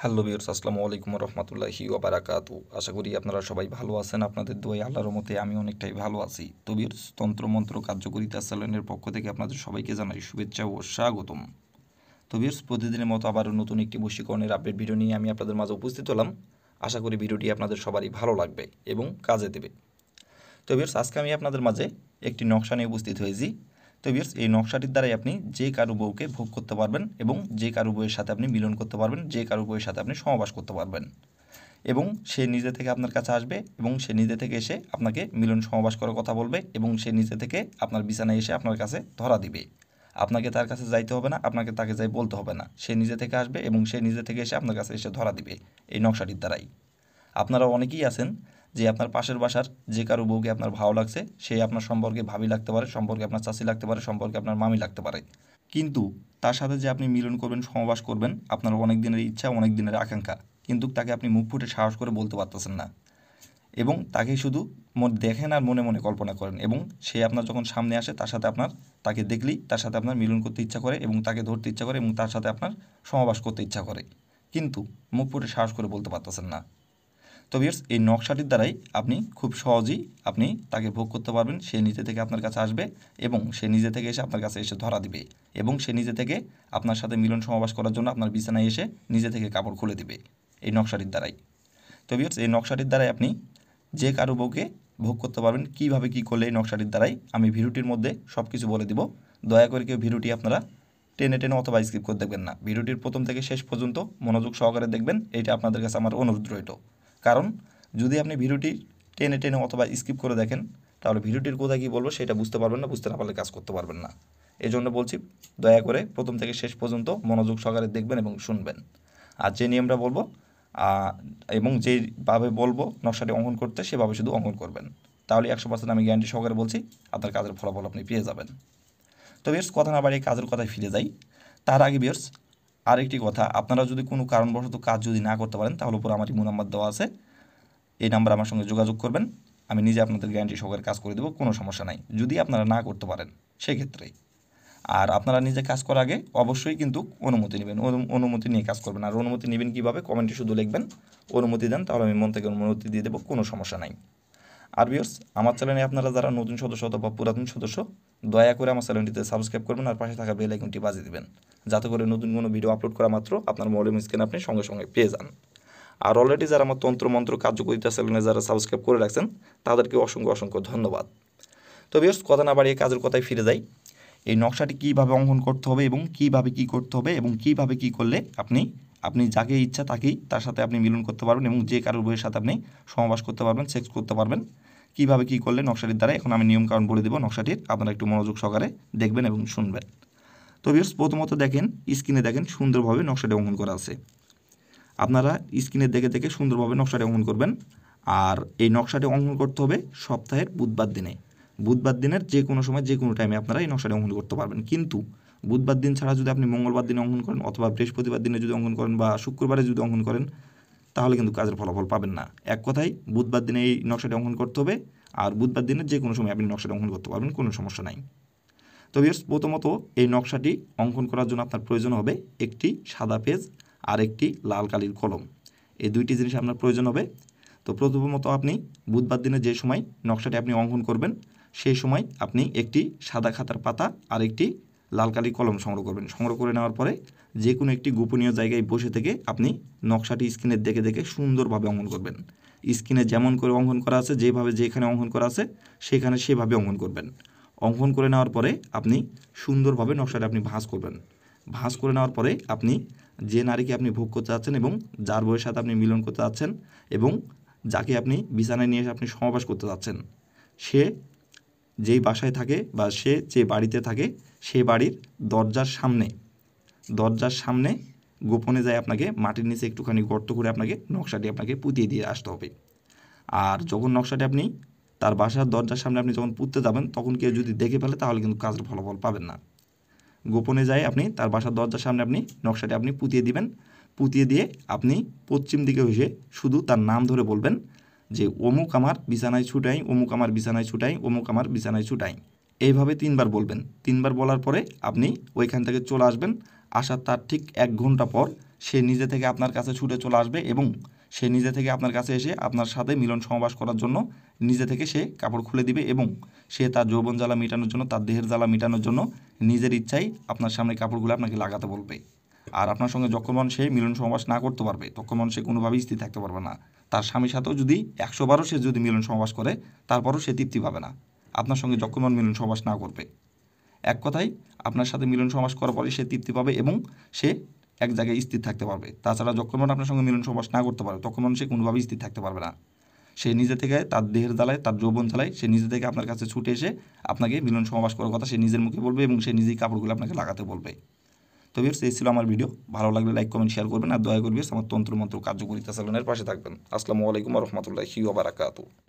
Hello viewers, আসসালামু আলাইকুম রহমতুল্লাহি ওবারাকাতু। আশা করি আপনারা সবাই ভালো আছেন। আপনাদের দোয়ায় আল্লাহর রহমতে আমি অনেকটাই ভালো আছি। তো ভিউয়ার্স, তন্ত্রমন্ত্র কার্যকরিতা চ্যানেলের পক্ষ থেকে আপনাদের সবাইকে জানাই শুভেচ্ছা ও স্বাগতম। তো ভিউয়ার্স, প্রতিদিনের মতো আবারও নতুন একটি বশীকরণের আপডেট ভিডিও নিয়ে আমি আপনাদের মাঝে উপস্থিত হলাম। আশা করি ভিডিওটি আপনাদের সবারই ভালো লাগবে এবং কাজে দেবে। তো ভিউয়ার্স, আজকে আমি আপনাদের মাঝে একটি নকশা নিয়ে উপস্থিত হয়েছি। তো ভিউয়ার্স, এই নকশাটির দ্বারাই আপনি যে কারো বউকে ভোগ করতে পারবেন এবং যে কারো বউয়ের সাথে আপনি মিলন করতে পারবেন, যে কারো বউয়ের সাথে আপনি সহবাস করতে পারবেন এবং সে নিজে থেকে আপনার কাছে আসবে এবং সে নিজে থেকে এসে আপনাকে মিলন সহবাস করার কথা বলবে এবং সে নিজে থেকে আপনার বিছানায় এসে আপনার কাছে ধরা দিবে। আপনাকে তার কাছে যাইতে হবে না, আপনাকে তাকে যাই বলতে হবে না। সে নিজে থেকে আসবে এবং সে নিজে থেকে এসে আপনার কাছে এসে ধরা দিবে এই নকশাটির দ্বারাই। আপনারা অনেকেই আছেন যে আপনার পাশের বাসার যে কারো বউকে আপনার ভালো লাগছে, সে আপনার সম্পর্কে ভাবি লাগতে পারে, সম্পর্কে আপনার চাচি লাগতে পারে, সম্পর্কে আপনার মামি লাগতে পারে, কিন্তু তার সাথে যে আপনি মিলন করবেন, সহবাস করবেন, আপনার অনেক দিনের ইচ্ছা, অনেক দিনের আকাঙ্ক্ষা, কিন্তু তাকে আপনি মুখ ফুটে সাহস করে বলতে পারতেছেন না এবং তাকে শুধু দেখেন আর মনে মনে কল্পনা করেন এবং সে আপনার যখন সামনে আসে তার সাথে আপনার তাকে দেখলেই তার সাথে আপনার মিলন করতে ইচ্ছা করে এবং তাকে ধরতে ইচ্ছা করে এবং তার সাথে আপনার সহবাস করতে ইচ্ছা করে, কিন্তু মুখ ফুটে সাহস করে বলতে পারতেছেন না। তো ভিউয়ার্স, এই নকশাটির দ্বারাই আপনি খুব সহজেই আপনি তাকে ভোগ করতে পারবেন। সে নিজে থেকে আপনার কাছে আসবে এবং সে নিজে থেকে এসে আপনার কাছে এসে ধরা দিবে এবং সে নিজে থেকে আপনার সাথে মিলন সহবাস করার জন্য আপনার বিছানায় এসে নিজে থেকে কাপড় খুলে দিবে এই নকশাটির দ্বারাই। তো ভিউয়ার্স, এই নকশাটির দ্বারাই আপনি যে কারো বউকে ভোগ করতে পারবেন। কীভাবে কী করলে এই নকশাটির দ্বারাই আমি ভিডিওটির মধ্যে সব কিছু বলে দিব। দয়া করে কেউ ভিডিওটি আপনারা টেনে টেনে অথবা স্কিপ করে দেখবেন না। ভিডিওটির প্রথম থেকে শেষ পর্যন্ত মনোযোগ সহকারে দেখবেন, এইটা আপনাদের কাছে আমার অনুরোধ রইল। কারণ যদি আপনি ভিডিওটি টেনে টেনে অথবা স্কিপ করে দেখেন, তাহলে ভিডিওটির কোথায় কী বলবো সেটা বুঝতে পারবেন না, বুঝতে না পারলে কাজ করতে পারবেন না। এই জন্য বলছি, দয়া করে প্রথম থেকে শেষ পর্যন্ত মনোযোগ সহকারে দেখবেন এবং শুনবেন। আর যে নিয়মটা বলবো এবং যেভাবে বলবো নকশাটি অঙ্কন করতে, সেভাবে শুধু অঙ্কন করবেন। তাহলে 100% আমি গ্যারান্টি সহকারে বলছি আপনার কাজের ফলাফল আপনি পেয়ে যাবেন। তো ভিউয়ার্স, কথা না বাড়িয়ে কাজের কথায় ফিরে যাই। তার আগে ভিউয়ার্স, আরেকটি কথা, আপনারা যদি কোনো কারণবশত কাজ যদি না করতে পারেন, তাহলে উপর আমার ইমো নাম্বার দেওয়া আছে, এই নাম্বার আমার সঙ্গে যোগাযোগ করবেন। আমি নিজে আপনাদের গ্যারান্টি সহকারে কাজ করে দেবো, কোনো সমস্যা নাই, যদি আপনারা না করতে পারেন সেক্ষেত্রে। আর আপনারা নিজে কাজ করার আগে অবশ্যই কিন্তু অনুমতি নেবেন, অনুমতি নিয়ে কাজ করবেন। আর অনুমতি নেবেন কীভাবে, কমেন্টে শুধু লিখবেন অনুমতি দেন, তাহলে আমি মন থেকে অনুমতি দিয়ে দেবো, কোনো সমস্যা নাই। আর ভিউয়ার্স, আমার চ্যানেলে আপনারা যারা নতুন সদস্য অথবা পুরাতন সদস্য, দয়া করে আমার চ্যানেলটিতে সাবস্ক্রাইব করবেন আর পাশে থাকা বেল আইকনটি বাজিয়ে দেবেন, যাতে করে নতুন কোনো ভিডিও আপলোড করা মাত্র আপনার মোবাইল স্ক্রিনে আপনি সঙ্গে সঙ্গে পেয়ে যান। আর অলরেডি যারা আমার তন্ত্রমন্ত্র কার্যকরিতা চ্যানেলে যারা সাবস্ক্রাইব করে রাখছেন, তাদেরকে অসংখ্য অসংখ্য ধন্যবাদ। তো ভিউয়ার্স, কথা না বাড়িয়ে কাজের কথায় ফিরে যাই। এই নকশাটি কীভাবে অঙ্কন করতে হবে এবং কীভাবে কী করতে হবে এবং কীভাবে কী করলে আপনি যাকে ইচ্ছা তাকেই তার সাথে আপনি মিলন করতে পারবেন এবং যে কারোর বইয়ের সাথে আপনি সহবাস করতে পারবেন, সেক্স করতে পারবেন, কীভাবে কী করলে নকশাটির দ্বারা, এখন আমি নিয়মকানুন বলে দেবো নকশাটির, আপনারা একটু মনোযোগ সহকারে দেখবেন এবং শুনবেন। তো ভিউয়ার্স, প্রথমত দেখেন, স্ক্রিনে দেখেন সুন্দরভাবে নকশাটি অঙ্কন করা আছে। আপনারা স্ক্রিনে দেখে দেখে সুন্দরভাবে নকশাটি অঙ্কন করবেন। আর এই নকশাটি অঙ্কন করতে হবে সপ্তাহের বুধবার দিনে। বুধবার দিনের যে কোনো সময় যে কোনো টাইমে আপনারা এই নকশাটি অঙ্কন করতে পারবেন। কিন্তু বুধবার দিন ছাড়া যদি আপনি মঙ্গলবার দিনে অঙ্কন করেন অথবা বৃহস্পতিবার দিনে যদি অঙ্কন করেন বা শুক্রবারে যদি অঙ্কন করেন, তাহলে কিন্তু কাজের ফলাফল পাবেন না। এক কথায়, বুধবার দিনে এই নকশাটি অঙ্কন করতে হবে, আর বুধবার দিনের যে কোনো সময় আপনি নকশাটি অঙ্কন করতে পারবেন, কোনো সমস্যা নাই। তো ভিউয়ার্স, প্রথমত এই নকশাটি অঙ্কন করার জন্য আপনার প্রয়োজন হবে একটি সাদা পেজ আর একটি লাল কালির কলম। এই দুইটি জিনিস আপনার প্রয়োজন হবে। তো প্রথমত আপনি বুধবার দিনে যে সময় নকশাটি আপনি অঙ্কন করবেন, সেই সময় আপনি একটি সাদা খাতার পাতা আর একটি লাল কালির কলম সংগ্রহ করবেন। সংগ্রহ করে নেওয়ার পরে যে কোনো একটি গোপনীয় জায়গায় বসে থেকে আপনি নকশাটি স্ক্রিনে দেখে দেখে সুন্দরভাবে অঙ্কন করবেন। স্ক্রিনে যেমন করে অঙ্কন করা আছে, যেভাবে যেখানে অঙ্কন করা আছে সেখানে সেভাবে অঙ্কন করবেন। অঙ্কন করে নেওয়ার পরে আপনি সুন্দরভাবে নকশাটা আপনি ভাঁজ করবেন। ভাঁজ করে নেওয়ার পরে আপনি যে নারীকে আপনি ভোগ করতে যাচ্ছেন এবং যার বউয়ের সাথে আপনি মিলন করতে যাচ্ছেন এবং যাকে আপনি বিছানায় নিয়ে এসে আপনি সহবাস করতে যাচ্ছেন, সে যেই বাসায় থাকে বা সে যে বাড়িতে থাকে, সে বাড়ির দরজার সামনে গোপনে যায় আপনাকে মাটির নিচে একটুখানি গর্ত করে নকশাটি আপনাকে পুঁতিয়ে দিয়ে আসতে হবে। আর যখন নকশাটি আপনি তার বাসার দরজার সামনে আপনি যখন পুঁততে যাবেন, তখন কেউ যদি দেখে ফেলে তাহলে কিন্তু কাজের ফলাফল পাবেন না। গোপনে যায় আপনি তার বাসার দরজার সামনে আপনি নকশাটি আপনি পুঁতিয়ে দিবেন। পুঁতিয়ে দিয়ে আপনি পশ্চিম দিকে হয়ে শুধু তার নাম ধরে বলবেন যে অমুক আমার বিছানায় ছুটাই, অমুক আমার বিছানায় ছুটাই, অমুক আমার বিছানায় ছুটাই। এইভাবে 3 বার বলবেন। 3 বার বলার পরে আপনি ওইখান থেকে চলে আসবেন। আসার তার ঠিক 1 ঘন্টা পর সে নিজে থেকে আপনার কাছে ছুটে চলে আসবে এবং সে নিজে থেকে আপনার কাছে এসে আপনার সাথে মিলন সহবাস করার জন্য নিজে থেকে সে কাপড় খুলে দিবে এবং সে তার যৌবন জ্বালা মেটানোর জন্য, তার দেহের জ্বালা মেটানোর জন্য নিজের ইচ্ছায় আপনার সামনে কাপড়গুলো আপনাকে লাগাতে বলবে। আর আপনার সঙ্গে যখন সে মিলন সহবাস না করতে পারবে তখন সে কোনোভাবেই স্থির থাকতে পারবে না। তার স্বামীর সাথেও যদি 100 বারও সে যদি মিলন সহবাস করে তারপরও সে তৃপ্তি পাবে না আপনার সঙ্গে যখন মিলন সহবাস না করবে। এক কথায় আপনার সাথে মিলন সহবাস করার পরে সে তৃপ্তি পাবে এবং সে এক জায়গায় স্থির থাকতে পারবে। তাছাড়া যখন আপনার সঙ্গে মিলন সহবাস না করতে পারবে তখন সে কোনোভাবেই স্থির থাকতে পারবে না। সে নিজে থেকে তার দেহের জ্বালায়, তার যৌবন জ্বালায় সে নিজে থেকে আপনার কাছে ছুটে এসে আপনাকে মিলন সহবাস করার কথা সে নিজের মুখে বলবে এবং সে নিজেই কাপড়গুলো আপনাকে লাগাতে বলবে। তো ভিউয়ার্স, এই ছিল আমার ভিডিও। ভালো লাগলে লাইক, কমেন্ট, শেয়ার করবেন আর দয়া করে আমার তন্ত্র মন্ত্র কার্যকরিতা চ্যানেলের পাশে থাকবেন। আসসালামু আলাইকুম ওয়া রাহমাতুল্লাহি ওয়া বারাকাতুহু।